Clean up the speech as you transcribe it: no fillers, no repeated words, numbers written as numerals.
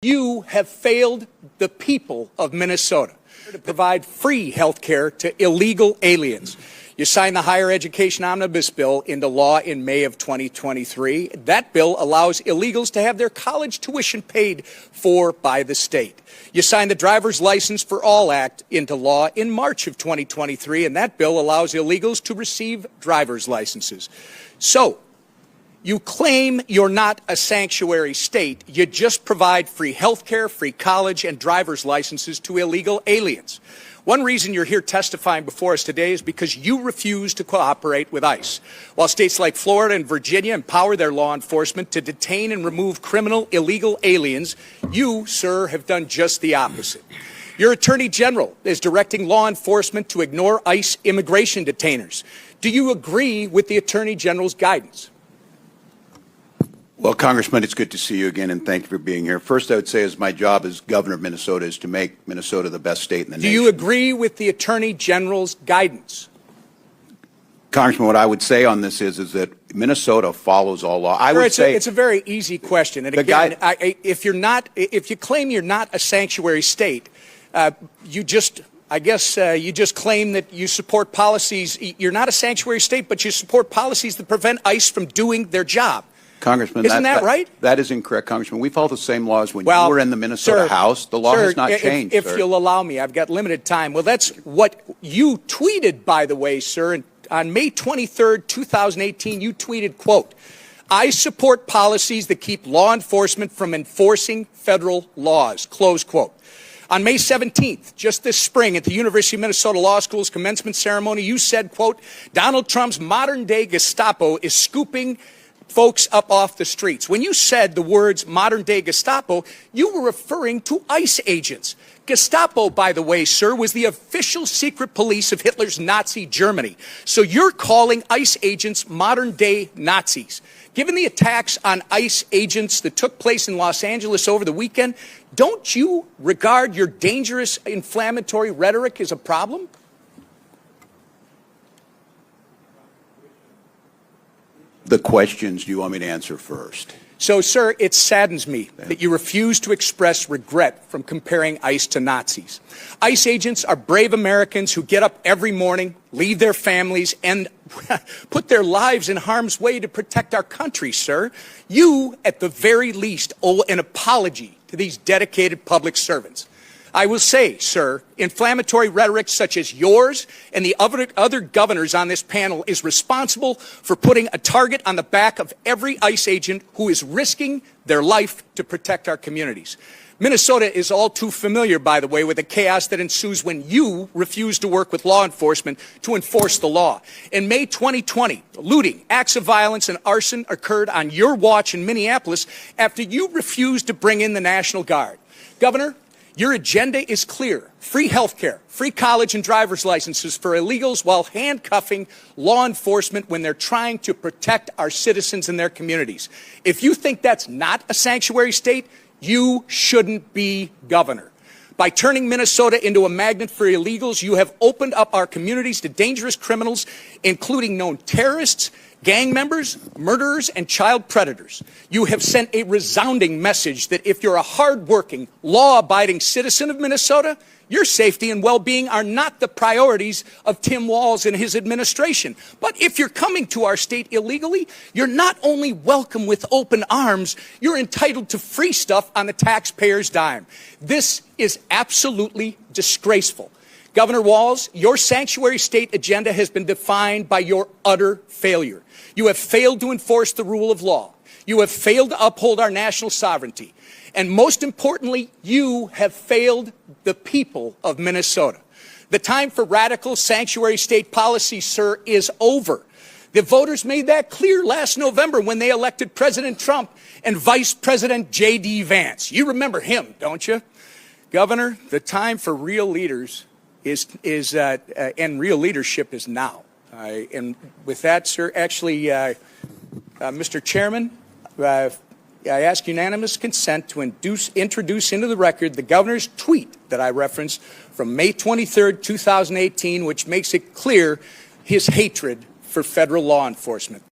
You have failed the people of Minnesota to provide free health care to illegal aliens. You signed the Higher Education Omnibus Bill into law in May of 2023. That bill allows illegals to have their college tuition paid for by the state. You signed the Driver's License for All Act into law in March of 2023, and that bill allows illegals to receive driver's licenses. So, you claim you're not a sanctuary state. You just provide free health care, free college, and driver's licenses to illegal aliens. One reason you're here testifying before us today is because you refuse to cooperate with ICE. While states like Florida and Virginia empower their law enforcement to detain and remove criminal illegal aliens, you, sir, have done just the opposite. Your Attorney General is directing law enforcement to ignore ICE immigration detainers. Do you agree with the Attorney General's guidance? Well, Congressman, it's good to see you again, and thank you for being here. First, I would say, as my job as governor of Minnesota is to make Minnesota the best state in the nation. Do you agree with the Attorney General's guidance? Congressman, what I would say on this is that Minnesota follows all law. I would say it's a very easy question. And again, if you claim you're not a sanctuary state, you just claim that you support policies. You're not a sanctuary state, but you support policies that prevent ICE from doing their job. Congressman, isn't that right? That is incorrect, Congressman. We follow the same laws when you were in the Minnesota House. The law has not changed, If you'll allow me, I've got limited time. Well, that's what you tweeted, by the way, sir. And on May 23rd, 2018, you tweeted, quote, "I support policies that keep law enforcement from enforcing federal laws," close quote. On May 17th, just this spring, at the University of Minnesota Law School's commencement ceremony, you said, quote, "Donald Trump's modern-day Gestapo is scooping folks up off the streets." When you said the words modern-day Gestapo, you were referring to ICE agents. Gestapo, by the way, sir, was the official secret police of Hitler's Nazi Germany. So you're calling ICE agents modern-day Nazis. Given the attacks on ICE agents that took place in Los Angeles over the weekend, don't you regard your dangerous inflammatory rhetoric as a problem? The questions do you want me to answer first? So, sir, it saddens me that you refuse to express regret from comparing ICE to Nazis. ICE agents are brave Americans who get up every morning, leave their families, and put their lives in harm's way to protect our country, sir. You, at the very least, owe an apology to these dedicated public servants. I will say, sir, inflammatory rhetoric such as yours and the other governors on this panel is responsible for putting a target on the back of every ICE agent who is risking their life to protect our communities. Minnesota is all too familiar, by the way, with the chaos that ensues when you refuse to work with law enforcement to enforce the law. In May 2020, looting, acts of violence, and arson occurred on your watch in Minneapolis after you refused to bring in the National Guard. Governor, your agenda is clear: free health care, free college and driver's licenses for illegals while handcuffing law enforcement when they're trying to protect our citizens and their communities. If you think that's not a sanctuary state, you shouldn't be governor. By turning Minnesota into a magnet for illegals, you have opened up our communities to dangerous criminals, including known terrorists, gang members, murderers, and child predators. You have sent a resounding message that if you're a hard-working, law-abiding citizen of Minnesota, your safety and well-being are not the priorities of Tim Walz and his administration. But if you're coming to our state illegally, you're not only welcome with open arms, you're entitled to free stuff on the taxpayer's dime. This is absolutely disgraceful. Governor Walz, your sanctuary state agenda has been defined by your utter failure. You have failed to enforce the rule of law. You have failed to uphold our national sovereignty. And most importantly, you have failed the people of Minnesota. The time for radical sanctuary state policy, sir, is over. The voters made that clear last November when they elected President Trump and Vice President J.D. Vance. You remember him, don't you? Governor, the time for real leaders and real leadership is now. And with that, sir, actually, Mr. Chairman, I ask unanimous consent to introduce into the record the governor's tweet that I referenced from May 23rd, 2018, which makes it clear his hatred for federal law enforcement.